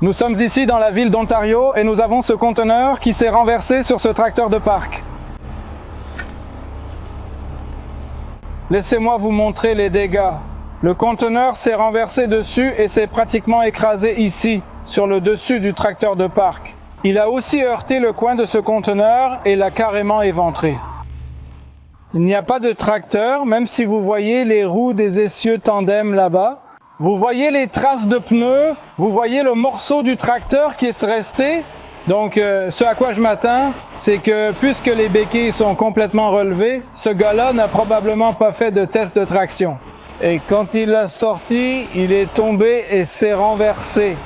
Nous sommes ici dans la ville d'Ontario et nous avons ce conteneur qui s'est renversé sur ce tracteur de parc. Laissez-moi vous montrer les dégâts. Le conteneur s'est renversé dessus et s'est pratiquement écrasé ici, sur le dessus du tracteur de parc. Il a aussi heurté le coin de ce conteneur et l'a carrément éventré. Il n'y a pas de tracteur, même si vous voyez les roues des essieux tandem là-bas. Vous voyez les traces de pneus, vous voyez le morceau du tracteur qui est resté. Donc, ce à quoi je m'attends, c'est que puisque les béquilles sont complètement relevées, ce gars-là n'a probablement pas fait de test de traction. Et quand il l'a sorti, il est tombé et s'est renversé.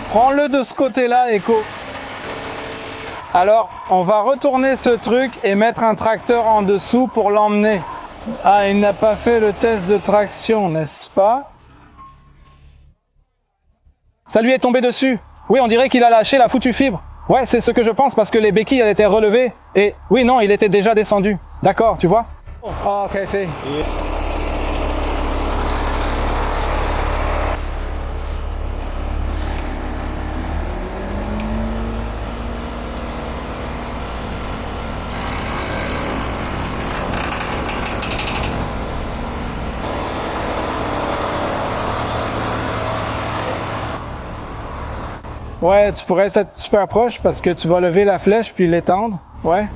Prends-le de ce côté-là, Echo. Alors, on va retourner ce truc et mettre un tracteur en dessous pour l'emmener. Ah, il n'a pas fait le test de traction, n'est-ce pas? Ça lui est tombé dessus. Oui, on dirait qu'il a lâché la foutue fibre. Ouais, c'est ce que je pense parce que les béquilles étaient relevées. Et oui, non, il était déjà descendu. D'accord, tu vois? Ah, ok, c'est... Ouais, tu pourrais être super proche parce que tu vas lever la flèche puis l'étendre. Ouais.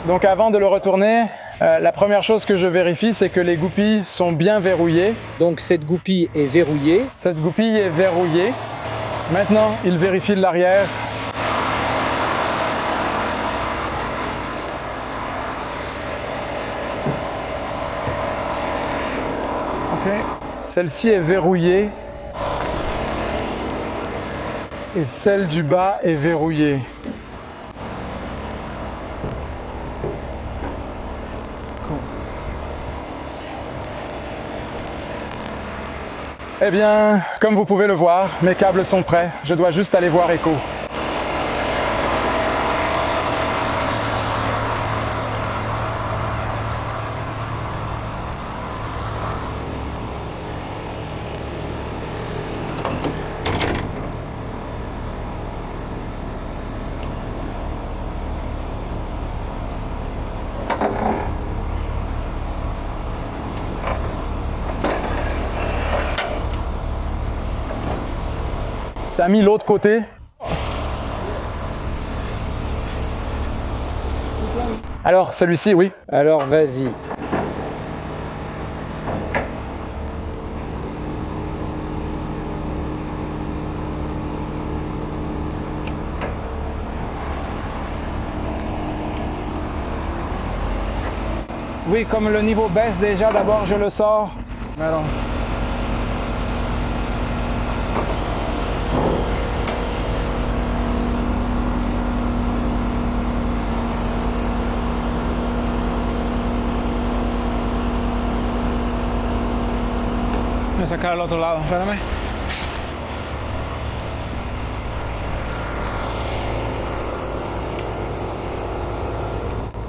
Donc avant de le retourner, la première chose que je vérifie, c'est que les goupilles sont bien verrouillées. Donc cette goupille est verrouillée. Cette goupille est verrouillée. Maintenant, il vérifie de l'arrière. Ok. Celle-ci est verrouillée. Et celle du bas est verrouillée. Eh bien, comme vous pouvez le voir, mes câbles sont prêts. Je dois juste aller voir Echo. T'as mis l'autre côté? Alors, celui-ci, oui. Alors vas-y. Oui, comme le niveau baisse déjà, d'abord je le sors. Alors. Voy a sacar al otro lado, espérame.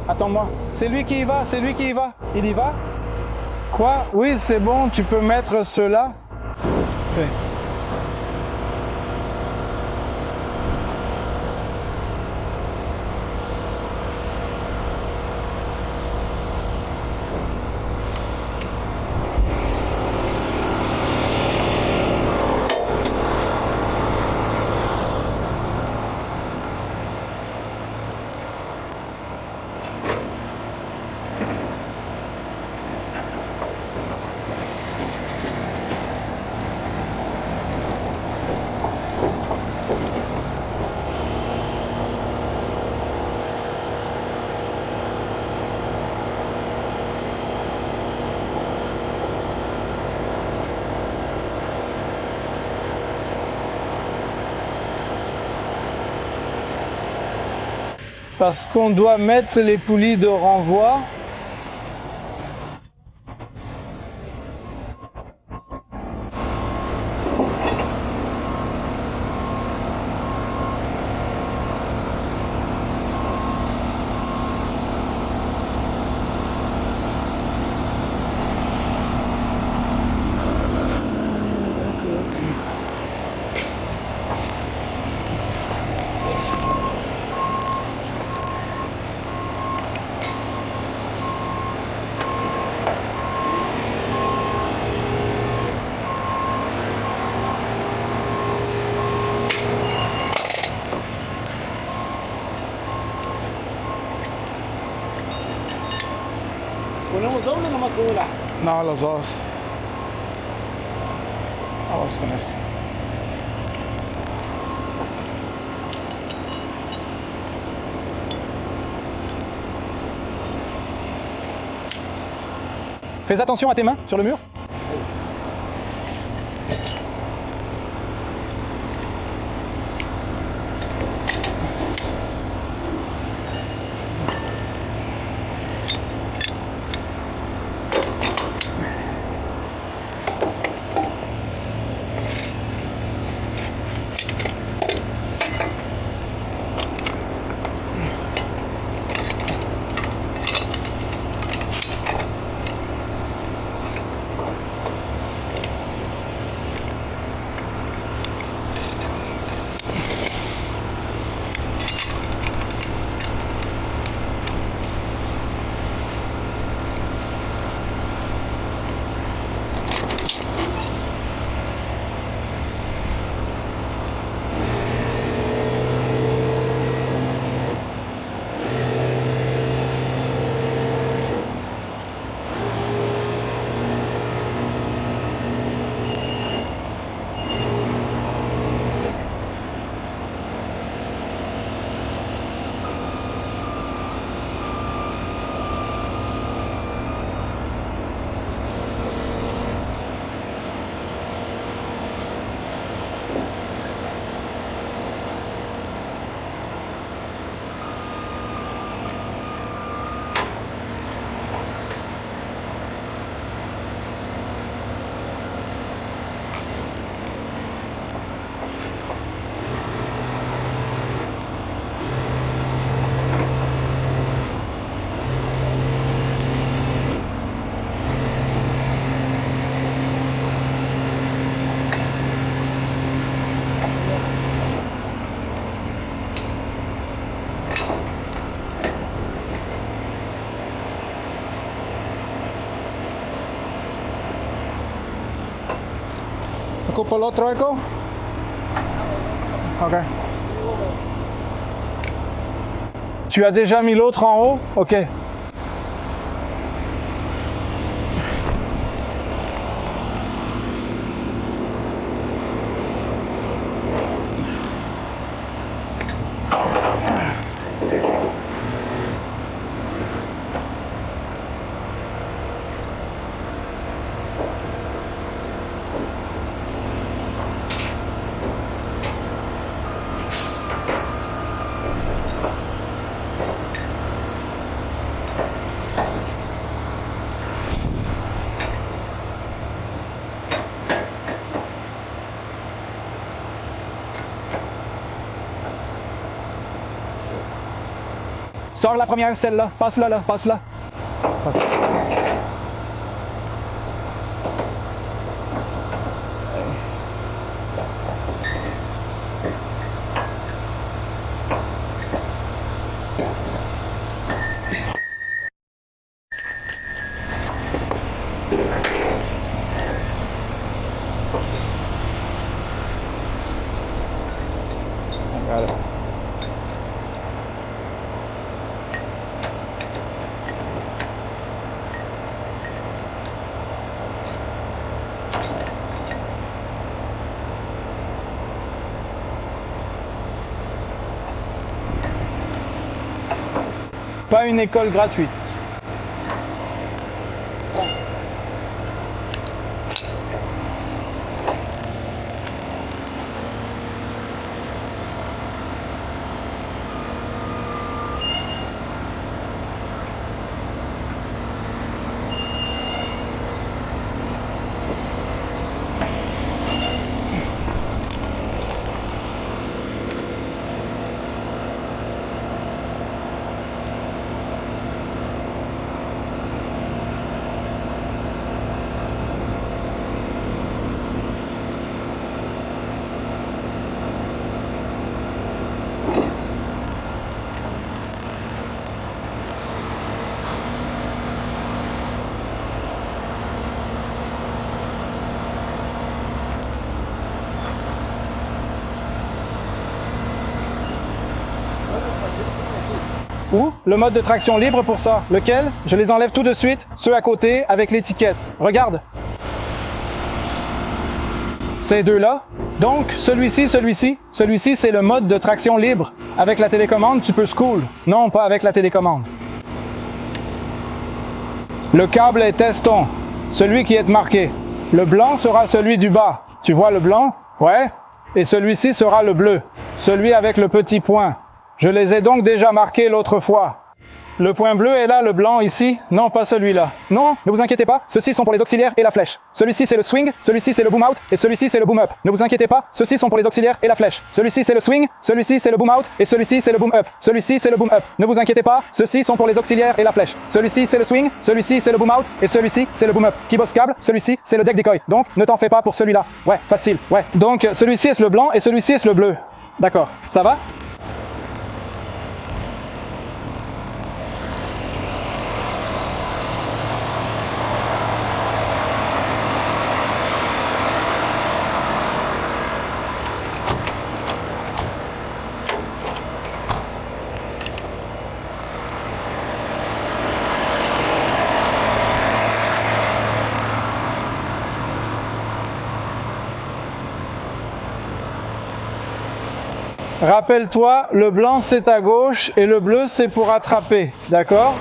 Attends-moi. C'est lui qui y va, c'est lui qui y va. Il y va? Quoi? Oui, c'est bon, tu peux mettre ceux-là. Oui. Parce qu'on doit mettre les poulies de renvoi. ¿Ponemos doble o nomás con una? No, los dos. Vamos con esto. Fais attention à tes mains sur le mur. ocupa el otro eco? Ok. Tu as déjà mis l'autre en haut? Ok. Sors la première, celle-là. Passe-la, là. Passe-la. Passe. Got it. Pas une école gratuite. Où? Le mode de traction libre pour ça. Lequel? Je les enlève tout de suite. Ceux à côté avec l'étiquette. Regarde. Ces deux-là. Donc, celui-ci, celui-ci, c'est le mode de traction libre. Avec la télécommande, tu peux school. Non, pas avec la télécommande. Le câble est teston. Celui qui est marqué. Le blanc sera celui du bas. Tu vois le blanc? Ouais. Et celui-ci sera le bleu. Celui avec le petit point. Je les ai donc déjà marqués l'autre fois. Le point bleu est là, le blanc ici. Non, pas celui-là. Non, ne vous inquiétez pas, ceux-ci sont pour les auxiliaires et la flèche. Celui-ci c'est le swing, celui-ci c'est le boom out et celui-ci c'est le boom up. Ne vous inquiétez pas, ceux-ci sont pour les auxiliaires et la flèche. Celui-ci c'est le swing, celui-ci c'est le boom out et celui-ci c'est le boom up. Celui-ci c'est le boom up. Ne vous inquiétez pas, ceux-ci sont pour les auxiliaires et la flèche. Celui-ci c'est le swing, celui-ci c'est le boom out et celui-ci c'est le boom up. Qui bosse câble, celui-ci c'est le deck decoy. Donc ne t'en fais pas pour celui-là. Ouais, facile. Ouais. Donc celui-ci est le blanc et celui-ci est le bleu. D'accord. Ça va? Rappelle-toi, le blanc c'est à gauche et le bleu c'est pour attraper, d'accord?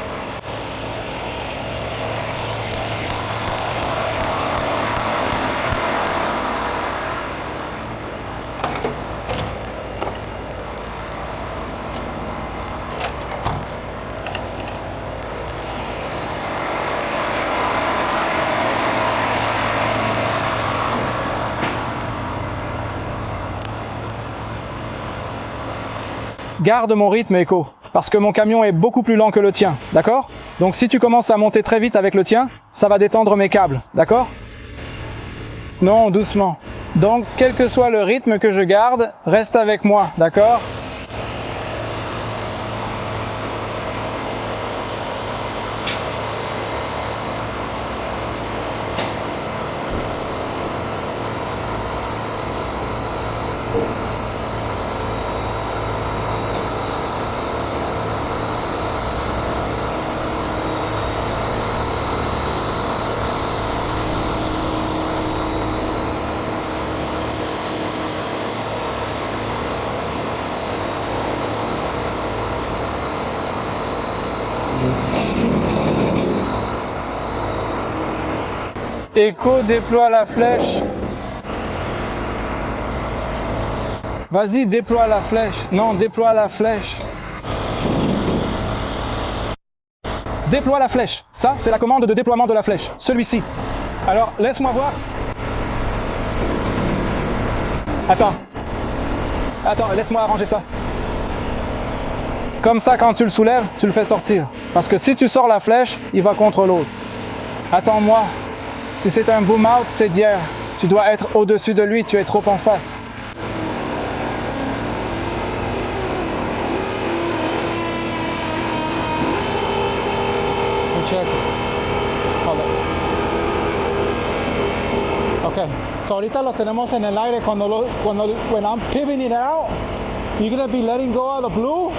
Garde mon rythme, Echo, parce que mon camion est beaucoup plus lent que le tien, d'accord? Donc si tu commences à monter très vite avec le tien, ça va détendre mes câbles, d'accord? Non, doucement. Donc, quel que soit le rythme que je garde, reste avec moi, d'accord? Echo, déploie la flèche. Vas-y, déploie la flèche. Non, déploie la flèche. Déploie la flèche. Ça, c'est la commande de déploiement de la flèche. Celui-ci. Alors, laisse-moi voir. Attends. Attends, laisse-moi arranger ça. Comme ça, quand tu le soulèves, tu le fais sortir. Parce que si tu sors la flèche, il va contre l'autre. Attends-moi. Si c'est un boom out, c'est d'hier. Tu dois être au-dessus de lui, tu es trop en face. Check. Hold on. Okay. So ahorita lo tenemos en el aire when I'm pivoting it out, you're going to be letting go of the blue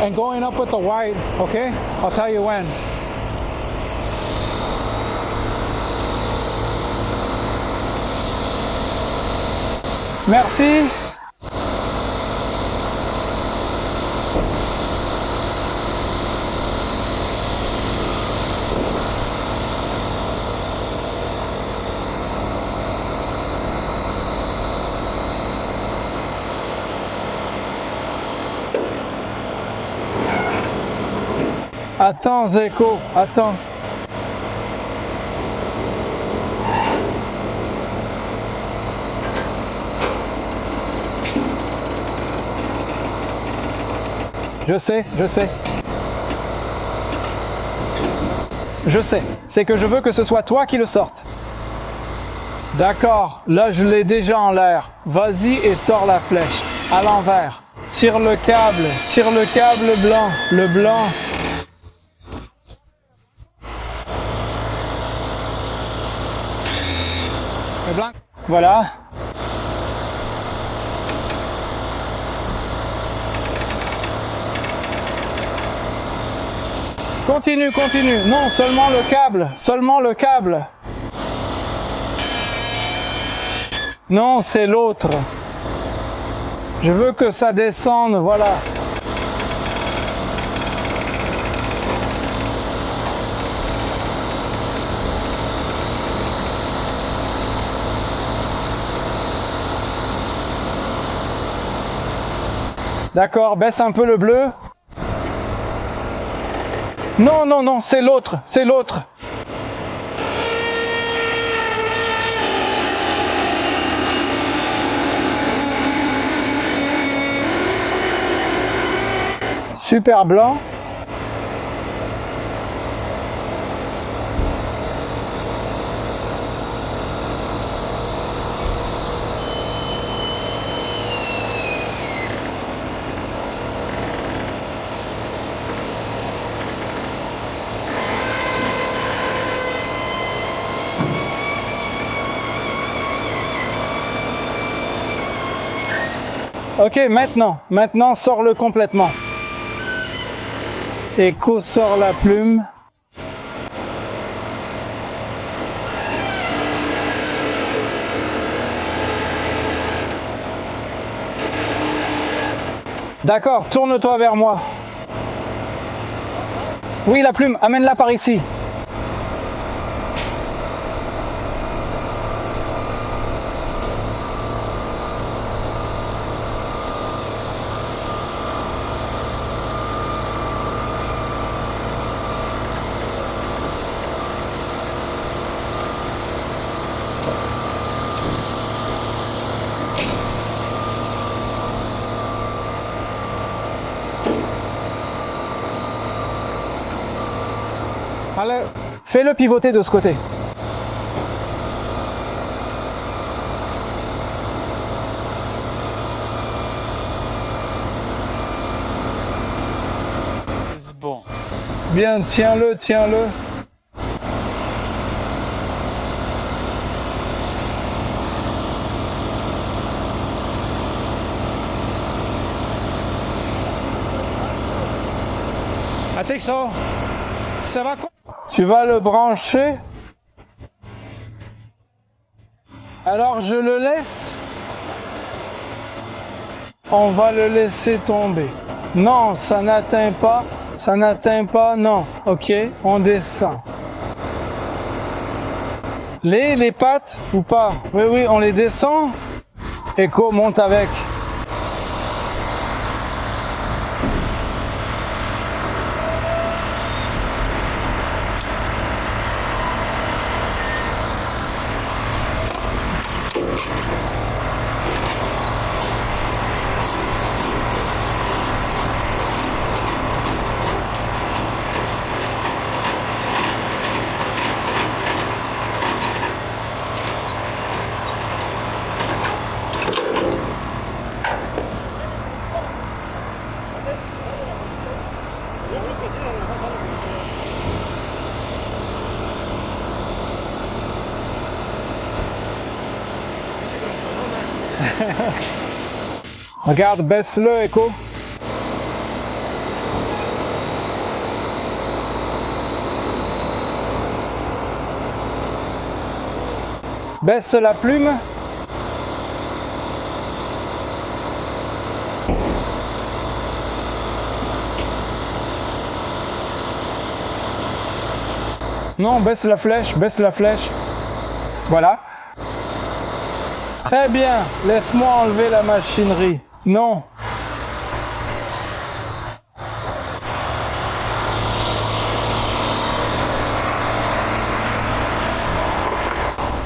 and going up with the white, okay? I'll tell you when. Merci. Attends, Zeko, attends. Je sais. Je sais. C'est que je veux que ce soit toi qui le sortes. D'accord, là je l'ai déjà en l'air. Vas-y et sors la flèche. À l'envers. Tire le câble blanc. Le blanc. Le blanc. Voilà. Continue. Non, seulement le câble. Non, c'est l'autre. Je veux que ça descende, voilà. D'accord, baisse un peu le bleu. Non, c'est l'autre. Super blanc. Ok, maintenant sors-le complètement. Echo sort la plume. D'accord, tourne-toi vers moi. Oui, la plume, amène-la par ici. Allez, fais-le pivoter de ce côté. Bon. Bien, tiens-le. I think so. Ça va. Tu vas le brancher. Alors je le laisse. On va le laisser tomber. Non, ça n'atteint pas, non. Ok, on descend. Les pattes ou pas? Oui, oui, on les descend. Echo, monte avec. Regarde, baisse-le, Echo. Baisse la plume. Non, baisse la flèche, baisse la flèche. Voilà. Très bien, laisse-moi enlever la machinerie. Non.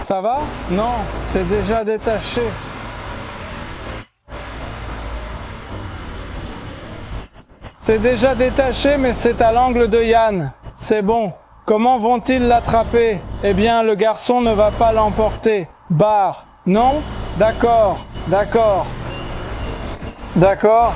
Ça va? Non, c'est déjà détaché. C'est déjà détaché, mais c'est à l'angle de Yann. C'est bon. Comment vont-ils l'attraper? Eh bien, le garçon ne va pas l'emporter. Barre. Non? D'accord. D'accord. D'accord.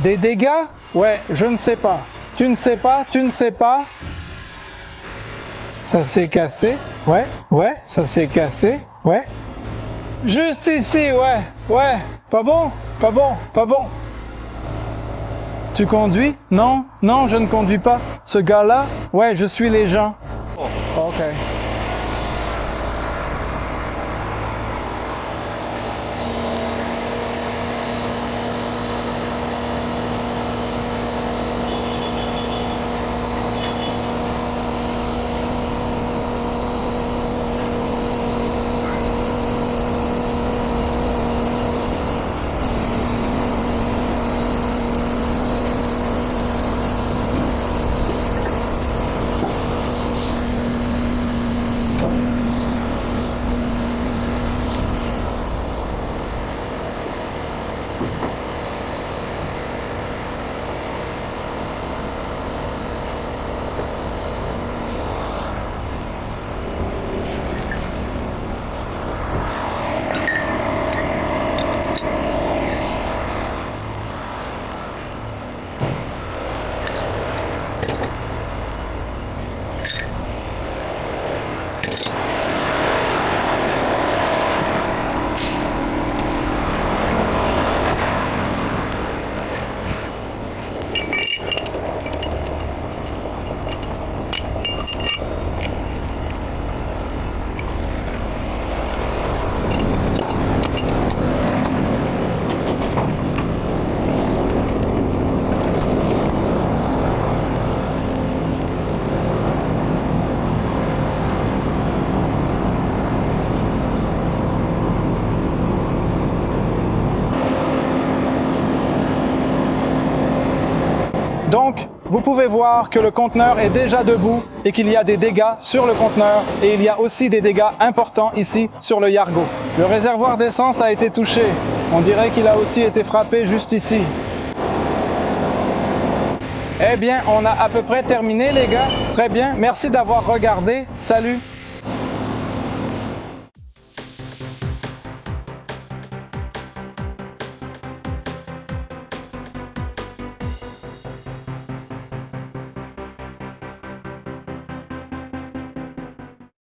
Des dégâts? Ouais, je ne sais pas. Tu ne sais pas, tu ne sais pas. Ça s'est cassé. Ouais, ouais, ça s'est cassé. Ouais. Juste ici, ouais, ouais. Pas bon, pas bon, pas bon. Tu conduis? Non, non, je ne conduis pas. Ce gars-là? Ouais, je suis les gens. Ok. Donc, vous pouvez voir que le conteneur est déjà debout et qu'il y a des dégâts sur le conteneur et il y a aussi des dégâts importants ici sur le Yargo. Le réservoir d'essence a été touché. On dirait qu'il a aussi été frappé juste ici. Eh bien, on a à peu près terminé les gars. Très bien, merci d'avoir regardé. Salut!